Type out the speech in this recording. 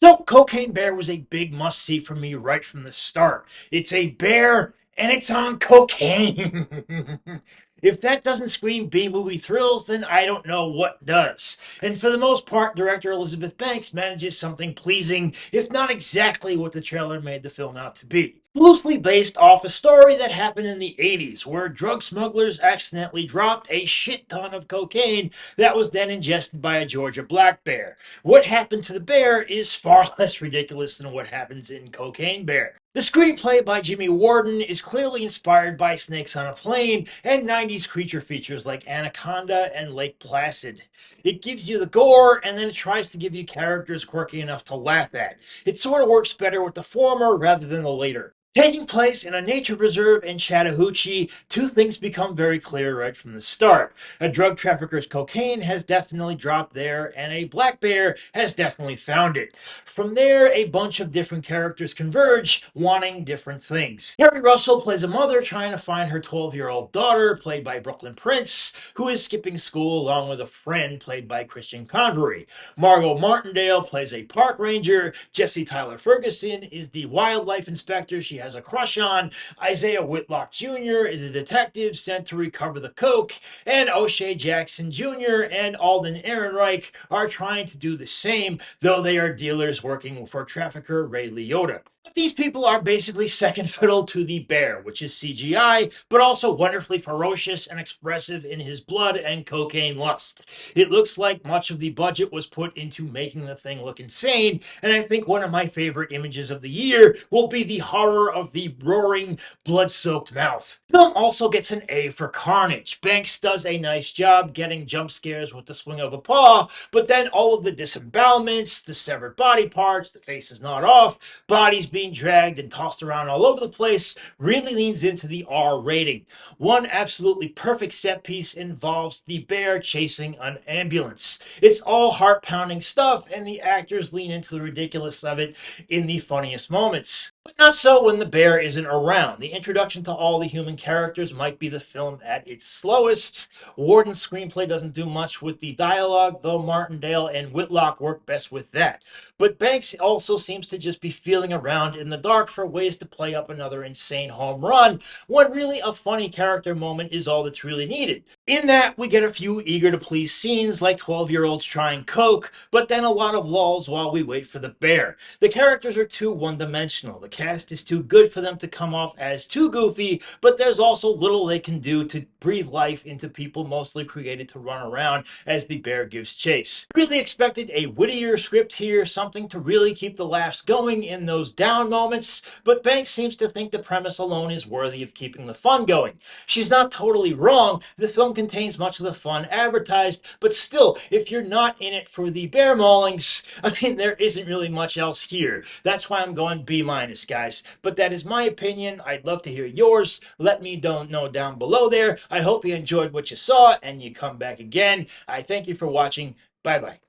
So, Cocaine Bear was a big must see for me right from the start. It's a bear and it's on cocaine. If that doesn't scream B movie thrills, then I don't know what does. And for the most part, director Elizabeth Banks manages something pleasing, if not exactly what the trailer made the film out to be. Loosely based off a story that happened in the 80s, where drug smugglers accidentally dropped a shit ton of cocaine that was then ingested by a Georgia black bear. What happened to the bear is far less ridiculous than what happens in Cocaine Bear. The screenplay by Jimmy Warden is clearly inspired by Snakes on a Plane and 90s creature features like Anaconda and Lake Placid. It gives you the gore and then it tries to give you characters quirky enough to laugh at. It sort of works better with the former rather than the later. Taking place in a nature preserve in Chattahoochee, two things become very clear right from the start. A drug trafficker's cocaine has definitely dropped there, and a black bear has definitely found it. From there, a bunch of different characters converge, wanting different things. Kerry Russell plays a mother trying to find her 12-year-old daughter, played by Brooklyn Prince, who is skipping school along with a friend, played by Christian Convery. Margot Martindale plays a park ranger. Jesse Tyler Ferguson is the wildlife inspector she has a crush on. Isaiah Whitlock Jr. is a detective sent to recover the coke. And O'Shea Jackson Jr. and Alden Ehrenreich are trying to do the same, though they are dealers working for trafficker Ray Liotta. These people are basically second fiddle to the bear, which is CGI, but also wonderfully ferocious and expressive in his blood and cocaine lust. It looks like much of the budget was put into making the thing look insane, and I think one of my favorite images of the year will be the horror of the roaring, blood-soaked mouth. The film also gets an A for carnage. Banks does a nice job getting jump scares with the swing of a paw, but then all of the disembowelments, the severed body parts, the face is not off, bodies being dragged and tossed around all over the place really leans into the R rating. One absolutely perfect set piece involves the bear chasing an ambulance. It's all heart pounding stuff, and the actors lean into the ridiculous of it in the funniest moments. But not so when the bear isn't around. The introduction to all the human characters might be the film at its slowest. Warden's screenplay doesn't do much with the dialogue, though Martindale and Whitlock work best with that. But Banks also seems to just be feeling around in the dark for ways to play up another insane home run, when really a funny character moment is all that's really needed. In that, we get a few eager to please scenes like 12-year-olds trying coke, but then a lot of lulls while we wait for the bear. The characters are too one-dimensional. The cast is too good for them to come off as too goofy, but there's also little they can do to breathe life into people mostly created to run around as the bear gives chase. Really expected a wittier script here, something to really keep the laughs going in those down moments, but Banks seems to think the premise alone is worthy of keeping the fun going. She's not totally wrong. The film contains much of the fun advertised, but still, if you're not in it for the bear maulings, I mean, there isn't really much else here. That's why I'm going B minus, guys. But that is my opinion. I'd love to hear yours. Let me know down below there. I hope you enjoyed what you saw and you come back again. I thank you for watching. Bye bye.